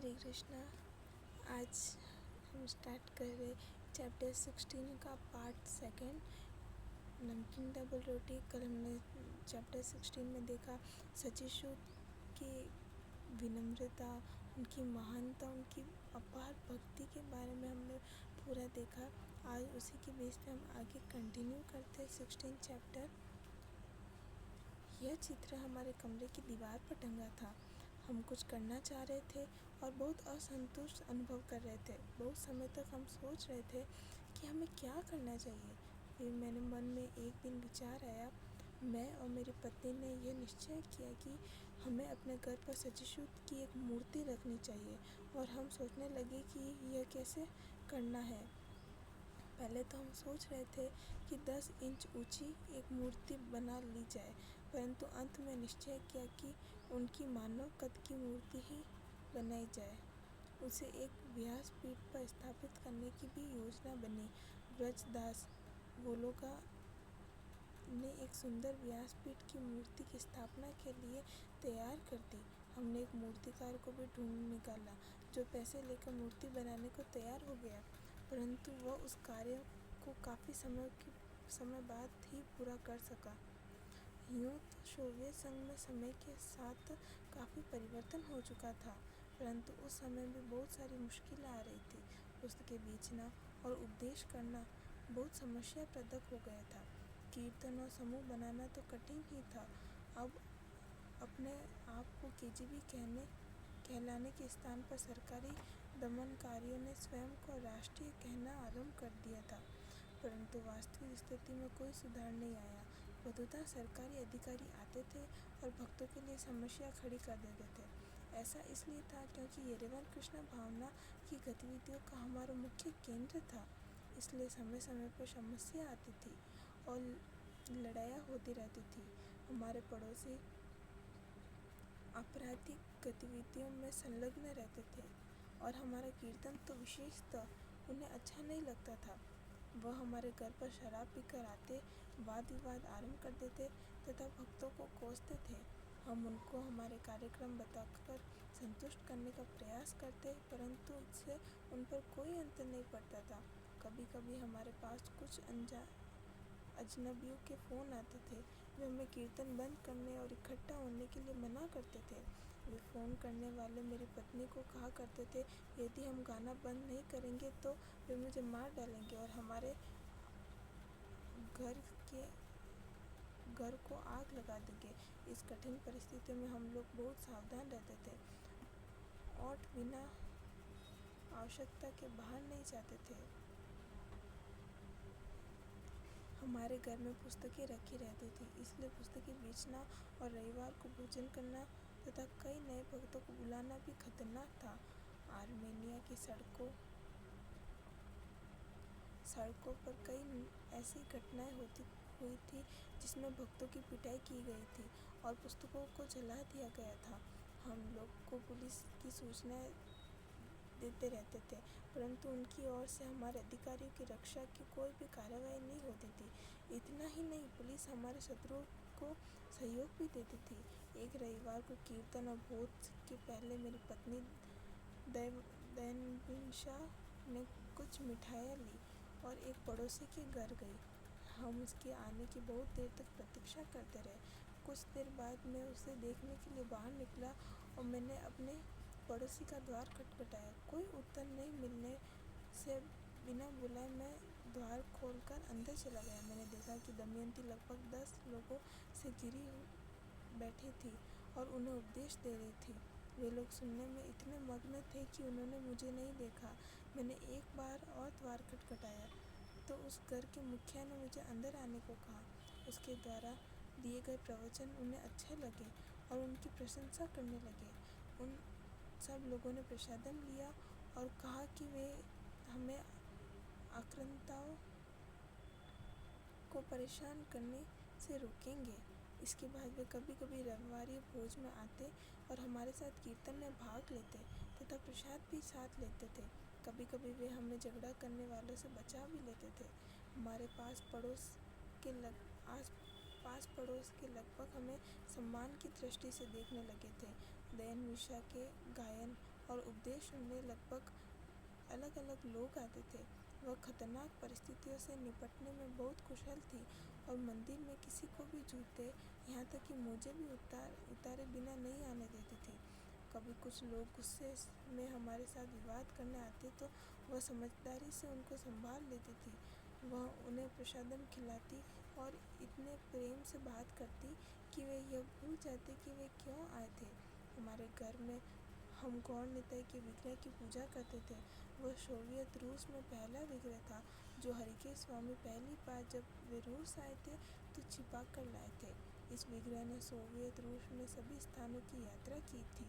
हरे कृष्णा। आज हम स्टार्ट कर रहे चैप्टर 16 का पार्ट सेकंड, नमकीन डबल रोटी। कल हमने चैप्टर 16 में देखा सचिशूत की विनम्रता, उनकी महानता, उनकी अपार भक्ति के बारे में हमने पूरा देखा। आज उसी के बेस पे हम आगे कंटिन्यू करते हैं 16 चैप्टर। यह चित्र हमारे कमरे की दीवार पर टंगा था। हम कुछ करना चाह रहे थे और बहुत असंतुष्ट अनुभव कर रहे थे। बहुत समय तक हम सोच रहे थे कि हमें क्या करना चाहिए। फिर मेरे मन में एक दिन विचार आया। मैं और मेरी पत्नी ने यह निश्चय किया कि हमें अपने घर पर सचिशूत की एक मूर्ति रखनी चाहिए और हम सोचने लगे कि यह कैसे करना है। पहले तो हम सोच रहे थे कि 10 इंच ऊंची एक मूर्ति बना ली जाए, परंतु अंत में निश्चय किया कि उनकी मानव कद की मूर्ति ही बनाई जाए। उसे एक व्यासपीठ पर स्थापित करने की भी योजना बनी। ब्रजदास वोलोगा ने एक सुंदर व्यासपीठ की मूर्ति की स्थापना के लिए तैयार कर दी। हमने एक मूर्तिकार को भी ढूंढ निकाला जो पैसे लेकर मूर्ति बनाने को तैयार हो गया, परंतु वह उस कार्य को काफ़ी समय बाद ही पूरा कर सका। यूँ तो सोवियत संघ में समय के साथ काफ़ी परिवर्तन हो चुका था, परंतु उस समय भी बहुत सारी मुश्किलें आ रही थी। पुस्तकें बेचना और उपदेश करना बहुत समस्याप्रदक हो गया था। कीर्तन और समूह बनाना तो कठिन ही था। अब अपने आप को केजीबी कहलाने के स्थान पर सरकारी दमनकारियों ने स्वयं को राष्ट्रीय कहना आरंभ कर दिया था, परंतु वास्तविक स्थिति में कोई सुधार नहीं आया। वस्तुतः सरकारी अधिकारी आते थे और भक्तों के लिए समस्या खड़ी कर देते थे। ऐसा इसलिए था क्योंकि येरेवन कृष्ण भावना की गतिविधियों का हमारा मुख्य केंद्र था। इसलिए समय समय पर समस्या आती थी और लड़ाइयाँ होती रहती थी। हमारे पड़ोसी आपराधिक गतिविधियों में संलग्न रहते थे और हमारा कीर्तन तो विशेषतः उन्हें अच्छा नहीं लगता था। वह हमारे घर पर शराब पीकर आते, वाद विवाद आरंभ कर देते तथा भक्तों को कोसते थे। हम उनको हमारे कार्यक्रम बताकर संतुष्ट करने का प्रयास करते, परंतु इससे उन पर कोई अंतर नहीं पड़ता था। कभी कभी हमारे पास कुछ अजनबियों के फ़ोन आते थे जो हमें कीर्तन बंद करने और इकट्ठा होने के लिए मना करते थे। वे फ़ोन करने वाले मेरी पत्नी को कहा करते थे, यदि हम गाना बंद नहीं करेंगे तो वे मुझे मार डालेंगे और हमारे घर को आग लगा देंगे। इस कठिन परिस्थिति में हम लोग बहुत सावधान रहते थे और बिना आवश्यकता के बाहर नहीं जाते थे। हमारे घर में पुस्तकें रखी रहती थी, इसलिए पुस्तकें बेचना और रविवार को भोजन करना तथा कई नए भक्तों को बुलाना भी खतरनाक था। आर्मेनिया की सड़कों पर कई ऐसी घटनाएं हुई थी जिसमें भक्तों की पिटाई की गई थी और पुस्तकों को जला दिया गया था। हम लोग को पुलिस की सूचनाएं देते रहते थे, परंतु उनकी ओर से हमारे अधिकारियों की रक्षा की कोई भी कार्रवाई नहीं होती थी। इतना ही नहीं, पुलिस हमारे शत्रुओं को सहयोग भी देती थी। एक रविवार को कीर्तन और भोज के पहले मेरी पत्नी दयनबिंशा ने कुछ मिठाइयाँ ली और एक पड़ोसी के घर गई। हम उसके आने की बहुत देर तक प्रतीक्षा करते रहे। कुछ देर बाद मैं उसे देखने के लिए बाहर निकला और मैंने अपने पड़ोसी का द्वार खटखटाया। कोई उत्तर नहीं मिलने से बिना बुलाए मैं द्वार खोलकर अंदर चला गया। मैंने देखा कि दमयंती लगभग 10 लोगों से घिरी बैठी थी और उन्हें उपदेश दे रही थी। वे लोग सुनने में इतने मग्न थे कि उन्होंने मुझे नहीं देखा। मैंने एक बार और द्वार खटखटाया तो उस घर के मुखिया ने मुझे अंदर आने को कहा। उसके द्वारा दिए गए प्रवचन उन्हें अच्छे लगे और उनकी प्रशंसा करने लगे। उन सब लोगों ने प्रसादम लिया और कहा कि वे हमें आक्रांताओं को परेशान करने से रोकेंगे। इसके बाद वे कभी कभी रविवारी भोज में आते और हमारे साथ कीर्तन में भाग लेते तथा प्रसाद भी साथ लेते थे। कभी कभी वे हमें झगड़ा करने वालों से बचा भी लेते थे। हमारे पास पड़ोस के लगभग हमें सम्मान की दृष्टि से देखने लगे थे। दयनबिंशा के गायन और उपदेश सुनने लगभग अलग अलग लोग आते थे। वह खतरनाक परिस्थितियों से निपटने में बहुत कुशल थी और मंदिर में किसी को भी जूते, यहाँ तक कि मुझे भी उतारे बिना नहीं आने देती थी। कभी कुछ लोग गुस्से में हमारे साथ विवाद करने आते तो वह समझदारी से उनको संभाल लेती थी। वह उन्हें प्रसादम खिलाती और इतने प्रेम से बात करती कि वे यह भूल जाते कि वे क्यों आए थे। हमारे घर में हम गौड़ निताई के विग्रह की पूजा करते थे। वह सोवियत रूस में पहला विग्रह था जो हरिके स्वामी पहली बार जब वे रूस आए थे तो छिपा कर लाए थे। इस विग्रह ने सोवियत रूस में सभी स्थानों की यात्रा की थी।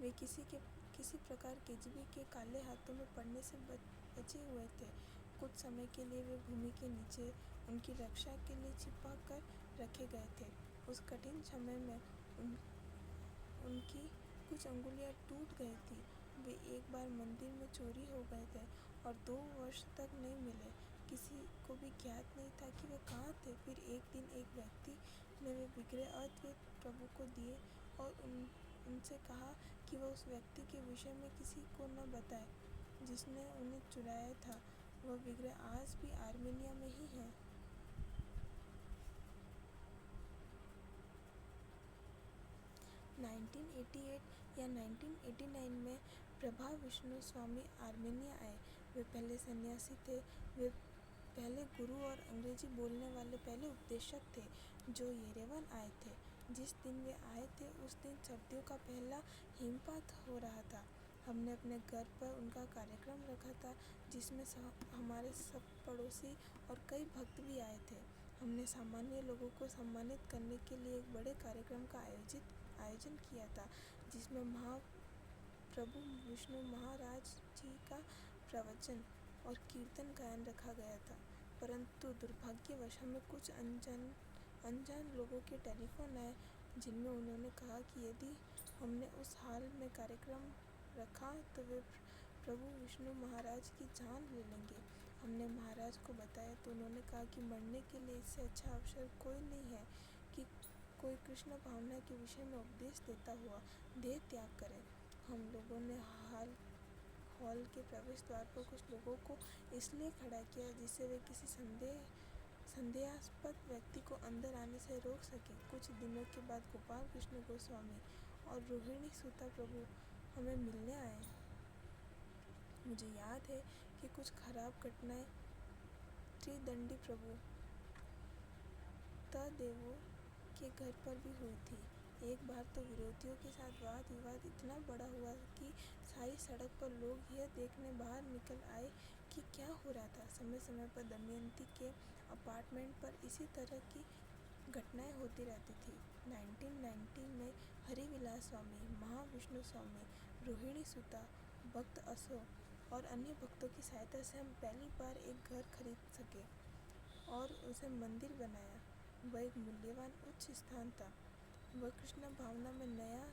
वे किसी प्रकार केजीबी के काले हाथों में पड़ने से बचे हुए थे। कुछ समय के लिए वे भूमि के नीचे उनकी रक्षा के लिए छिपा कर रखे गए थे। उस कठिन समय में उनकी कुछ अंगुलियां टूट गई थी। वे एक बार मंदिर में चोरी हो गए थे और 2 वर्ष तक नहीं मिले। किसी को भी ज्ञात नहीं था कि वे कहाँ थे। फिर एक दिन एक व्यक्ति ने वे विग्रह अद्वैत प्रभु को दिए और उनसे कहा कि वह उस व्यक्ति के विषय में किसी को न बताए जिसने उन्हें चुराया था। वह विग्रह आज भी आर्मेनिया में ही है। 1988 या 1989 में प्रभा विष्णु स्वामी आर्मेनिया आए। वे पहले सन्यासी थे। वे पहले गुरु और अंग्रेजी बोलने वाले पहले उपदेशक थे जो येरेवन आए थे। जिस दिन वे आए थे उस दिन सर्दियों का पहला हिमपात हो रहा था। हमने अपने घर पर उनका कार्यक्रम रखा था जिसमें हमारे सब पड़ोसी और कई भक्त भी आए थे। हमने सामान्य लोगों को सम्मानित करने के लिए एक बड़े कार्यक्रम का आयोजन किया था जिसमें महाप्रभु विष्णु महाराज जी का प्रवचन और कीर्तन गायन रखा गया था। परंतु दुर्भाग्यवश हमें कुछ अनजान लोगों के टेलीफोन आए जिनमें उन्होंने कहा कि यदि हमने उस हाल में कार्यक्रम रखा तो वे प्रभु विष्णु महाराज की जान ले लेंगे। हमने महाराज को बताया तो उन्होंने कहा कि मरने के लिए इससे अच्छा अवसर कोई नहीं है कि कोई कृष्ण भावना के विषय में उपदेश देता हुआ देह त्याग करे। हम लोगों ने हॉल के प्रवेश द्वार पर कुछ लोगों को इसलिए खड़ा किया जिससे वे किसी संदेहास्पद व्यक्ति को अंदर आने से रोक सके। कुछ दिनों के बाद गोपाल कृष्ण गोस्वामी और रोहिणी सूता प्रभु हमें मिलने आए। मुझे याद है कि कुछ खराब घटनाएं त्रिदंडी प्रभु तदेवों के घर पर भी हुई थी। एक बार तो विरोधियों के साथ वाद विवाद इतना बड़ा हुआ कि सारी सड़क पर लोग यह देखने बाहर निकल आए कि क्या हो रहा था। समय समय पर दमयंती के अपार्टमेंट पर इसी तरह की घटनाएं होती रहती थी। 1990 में हरिविलास स्वामी, महाविष्णु स्वामी, रोहिणी सूता, भक्त अशोक और अन्य भक्तों की सहायता से हम पहली बार एक घर खरीद सके और उसे मंदिर बनाया। वह एक मूल्यवान उच्च स्थान था। वह कृष्ण भावना में नया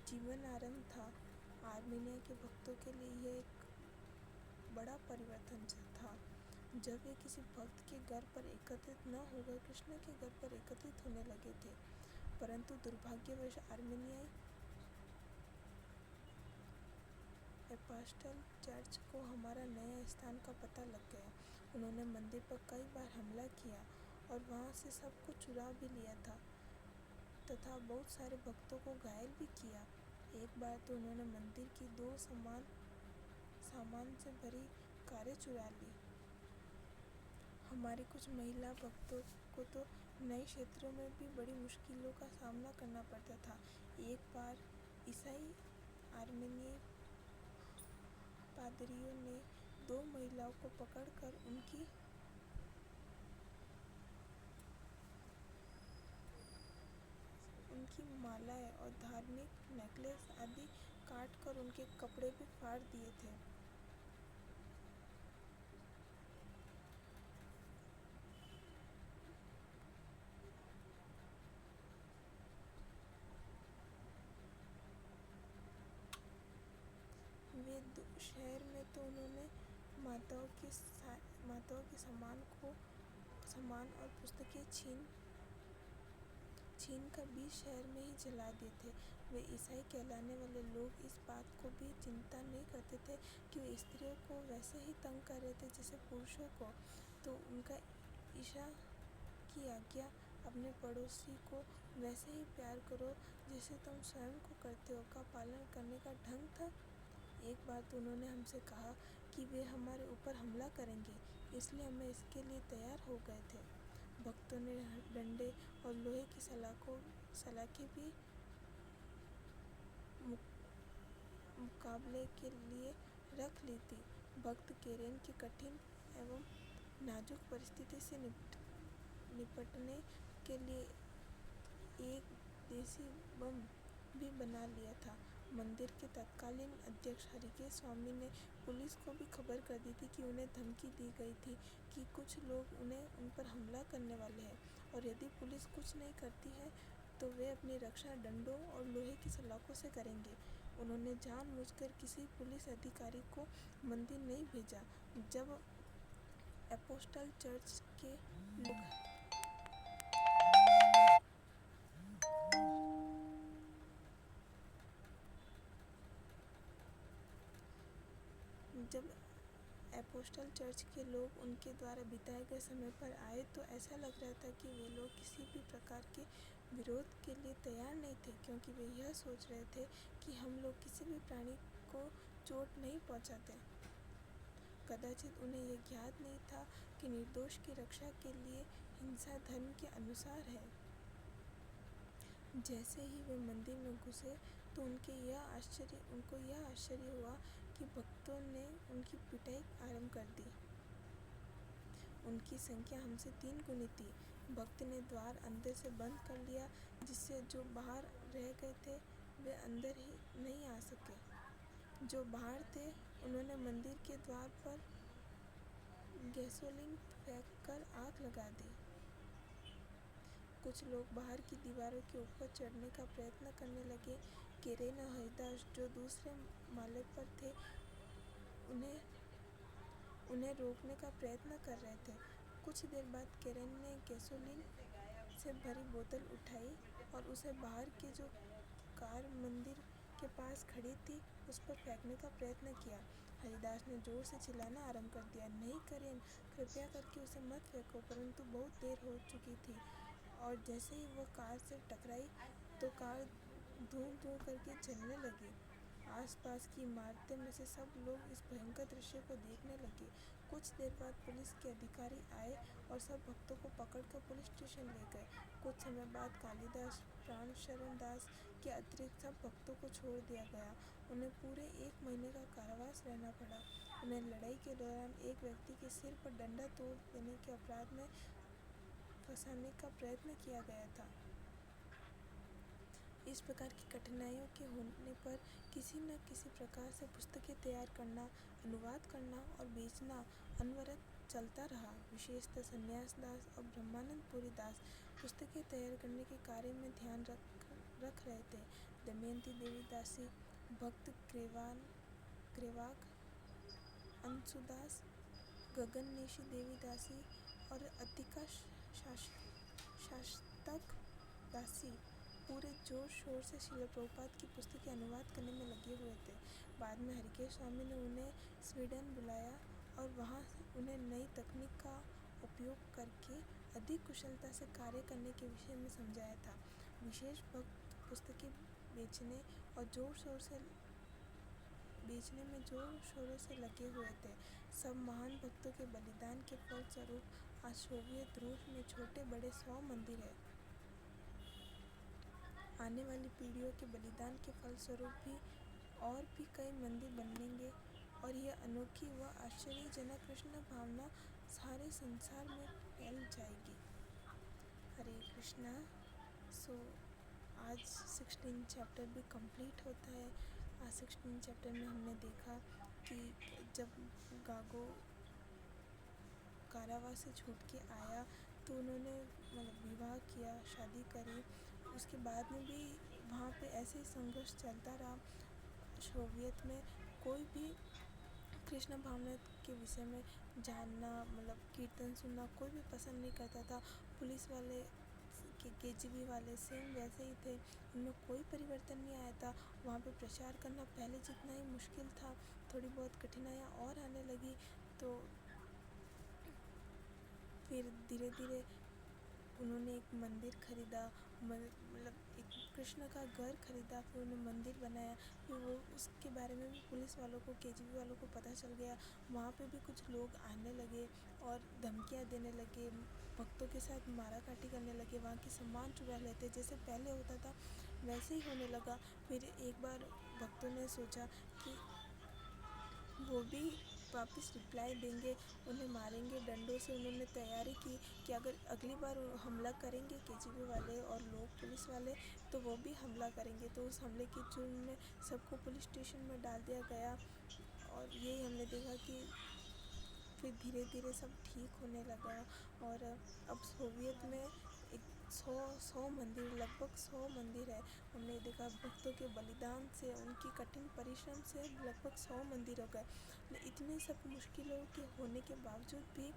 जीवन आरंभ था। आर्मेनिया के भक्तों के लिए यह एक बड़ा परिवर्तन था। जब वे किसी भक्त के घर पर एकत्रित न होकर कृष्ण के घर पर एकत्रित होने लगे थे। परंतु दुर्भाग्यवश आर्मेनियाई एपॉस्टल चर्च को हमारा नया स्थान का पता लग गया। उन्होंने मंदिर पर कई बार हमला किया और वहां से सब कुछ चुरा भी लिया था तथा बहुत सारे भक्तों को घायल भी किया। एक बार तो उन्होंने मंदिर की 2 सामान से भरी कारें चुरा ली। हमारे कुछ महिला भक्तों को तो नए क्षेत्रों में भी बड़ी मुश्किलों का सामना करना पड़ता था। एक बार ईसाई आर्मेनियाई पादरियों ने 2 महिलाओं को पकड़कर उनकी मालाएं और धार्मिक नेकलेस आदि काटकर उनके कपड़े भी फाड़ दिए थे। वे शहर में तो उन्होंने माताओं के सामान और पुस्तकें छीन छीनकर बीच शहर में ही जला दिए थे। वे ईसाई कहलाने वाले लोग इस बात को भी चिंता नहीं करते थे कि वे स्त्रियों को वैसे ही तंग कर रहे थे जैसे पुरुषों को। तो उनका ईसा की आज्ञा, अपने पड़ोसी को वैसे ही प्यार करो जैसे तुम स्वयं को करते हो, का पालन करने का ढंग था। एक बार तो उन्होंने हमसे कहा कि वे हमारे ऊपर हमला करेंगे, इसलिए हम इसके लिए तैयार हो गए थे। भक्तों ने डंडे और लोहे की सलाखें भी मुकाबले के लिए रख ली थी। भक्त केरेन की कठिन एवं नाजुक परिस्थिति से निपटने के लिए एक देसी बम भी बना लिया था। मंदिर के तत्कालीन अध्यक्ष हरिकेश स्वामी ने पुलिस को भी खबर कर दी थी कि उन्हें धमकी दी गई थी कि कुछ लोग उन पर हमला करने वाले हैं और यदि पुलिस कुछ नहीं करती है तो वे अपनी रक्षा डंडों और लोहे की सलाखों से करेंगे। उन्होंने जानबूझकर किसी पुलिस अधिकारी को मंदिर नहीं भेजा। जब एपोस्टल चर्च के लोग उनके द्वारा बिताए गए समय पर आए तो ऐसा लग रहा था कि वे लोग किसी भी प्रकार के विरोध के लिए तैयार नहीं थे, क्योंकि वे यह सोच रहे थे कि हम लोग किसी भी प्राणी को चोट नहीं पहुंचाते। कदाचित उन्हें यह ज्ञात नहीं था कि निर्दोष की रक्षा के लिए हिंसा धर्म के अनुसार है। जैसे ही वे मंदिर में घुसे तो उनको यह आश्चर्य हुआ कि भक्तों ने उनकी पिटाई आरंभ कर दी। उनकी संख्या हमसे 3 गुनी थी। भक्त ने द्वार अंदर से बंद कर लिया, जिससे जो बाहर रह गए थे वे अंदर ही नहीं आ सके। जो बाहर थे उन्होंने मंदिर के द्वार पर गैसोलीन फेंककर आग लगा दी। कुछ लोग बाहर की दीवारों के ऊपर चढ़ने का प्रयत्न करने लगे। केरेन और हरिदास, जो दूसरे माले पर थे, उन्हें रोकने का प्रयत्न कर रहे थे। कुछ देर बाद केरेन ने गैसोलीन से भरी बोतल उठाई और उसे बाहर की जो कार मंदिर के पास खड़ी थी उस पर फेंकने का प्रयत्न किया। हरिदास ने जोर से चिल्लाना आरंभ कर दिया, नहीं केरेन, कृपया करके उसे मत फेंको। परंतु बहुत देर हो चुकी थी और जैसे ही वह कार से टकराई तो कार धूं-धूं करके जलने लगी। आसपास की इमारतें में से सब लोग इस भयंकर दृश्य को देखने लगे। कुछ देर बाद पुलिस के अधिकारी आए और सब भक्तों को पकड़कर पुलिस स्टेशन ले गए। कुछ समय बाद कालिदास, प्राणशरण दास के अतिरिक्त सब भक्तों को छोड़ दिया गया। उन्हें पूरे 1 महीने का कारावास रहना पड़ा। उन्हें लड़ाई के दौरान एक व्यक्ति के सिर पर डंडा तोड़ देने के अपराध में फंसाने का प्रयत्न किया गया था। इस प्रकार की कठिनाइयों के होने पर किसी न किसी प्रकार से पुस्तकें तैयार करना, अनुवाद करना और बेचना अनवरत चलता रहा। विशेषतः सन्यास दास और ब्रह्मानंद पुरी दास पुस्तकें तैयार करने के कार्य में ध्यान रख रहे थे। दमयंती देवी दासी, भक्त ग्रेवाग अंशुदास, गगननेशी देवी दासी और अतिका शास्तक दासी पूरे जोर शोर से श्रील प्रभुपाद की पुस्तक के अनुवाद करने में लगे हुए थे। बाद में हरिकेश स्वामी ने उन्हें स्वीडन बुलाया और वहाँ उन्हें नई तकनीक का उपयोग करके अधिक कुशलता से कार्य करने के विषय में समझाया था। विशेष भक्त पुस्तकें बेचने में जोर शोरों से लगे हुए थे। सब महान भक्तों के बलिदान के फल स्वरूप आज सोवियत रूस में छोटे बड़े 100 मंदिर हैं। आने वाली पीढ़ियों के बलिदान के फलस्वरूप और भी कई मंदिर बनेंगे और यह अनोखी व आश्चर्यजनक कृष्ण भावना सारे संसार में फैल जाएगी। हरे कृष्णा। आज 16 चैप्टर भी कंप्लीट होता है। आज 16 चैप्टर में हमने देखा कि जब गागो कारावास से छूट के आया तो उन्होंने विवाह किया, शादी करी। उसके बाद में भी वहाँ पे ऐसे ही संघर्ष चलता रहा। सोवियत में कोई भी कृष्ण भावना के विषय में जानना, कीर्तन सुनना कोई भी पसंद नहीं करता था। पुलिस वाले कि केजीबी वाले सेम वैसे ही थे, उनमें कोई परिवर्तन नहीं आया था। वहाँ पे प्रचार करना पहले जितना ही मुश्किल था, थोड़ी बहुत कठिनाइयाँ और आने लगी। तो फिर धीरे धीरे उन्होंने एक मंदिर खरीदा, मतलब एक कृष्ण का घर खरीदा, फिर उन्होंने मंदिर बनाया। फिर वो उसके बारे में भी पुलिस वालों को, केजीबी वालों को पता चल गया। वहाँ पे भी कुछ लोग आने लगे और धमकियाँ देने लगे, भक्तों के साथ माराकाटी करने लगे, वहाँ की सामान चुरा लेते। जैसे पहले होता था वैसे ही होने लगा। फिर एक बार भक्तों ने सोचा कि वो भी वापस रिप्लाई देंगे, उन्हें मारेंगे डंडों से। उन्होंने तैयारी की कि अगर अगली बार हमला करेंगे केजीबी वाले और लोग पुलिस वाले, तो वो भी हमला करेंगे। तो उस हमले की जुर्म में सबको पुलिस स्टेशन में डाल दिया गया। और यही हमने देखा कि फिर धीरे धीरे सब ठीक होने लगा। और अब सोवियत में एक सौ मंदिर, लगभग 100 मंदिर है। हमने देखा भक्तों के बलिदान से, उनकी कठिन परिश्रम से लगभग 100 मंदिर हो गए। इतने सब मुश्किलों के होने के बावजूद भी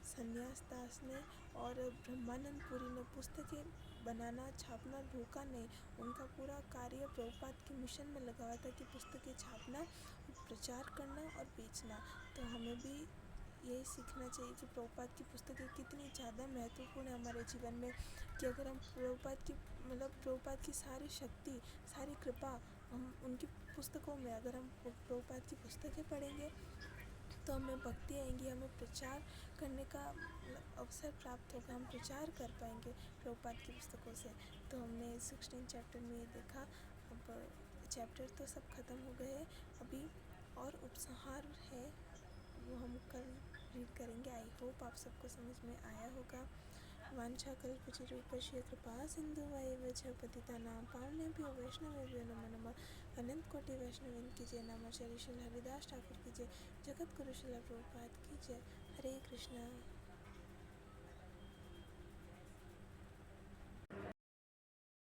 संन्यास दास ने और ब्रह्मानंद पुरी ने पुस्तकें बनाना, छापना रोका नहीं। उनका पूरा कार्य प्रभुपाद के मिशन में लगा हुआ था कि पुस्तकें छापना, प्रचार करना और बेचना। तो हमें भी यही सीखना चाहिए कि प्रभुपाद की पुस्तकें कितनी ज़्यादा महत्वपूर्ण है हमारे जीवन में। कि अगर हम प्रभुपाद की सारी शक्ति, सारी कृपा हम उनकी पुस्तकों में, अगर हम प्रभुपाद की पुस्तकें पढ़ेंगे तो हमें भक्ति आएंगी, हमें प्रचार करने का अवसर प्राप्त होगा, हम प्रचार कर पाएंगे प्रभुपाद की पुस्तकों से। तो हमने 16 चैप्टर में ये देखा। अब चैप्टर तो सब ख़त्म हो गए हैं, अभी और उपसंहार है, वो हम कल रीड करेंगे। आई होप आप सबको समझ में आया होगा। वाञ्छाकल्पतरुभ्यश्च कृपा सिन्धुभ्येव च पतितानां पावनेभ्यो वैष्णवेभ्यो नमो नमः। अनंत कोटि वैष्णविन की जय, नामाचार्य श्रील हरिदास ठाकुर की जय, जगत गुरु श्रील प्रभुपाद की जय। हरे कृष्णा।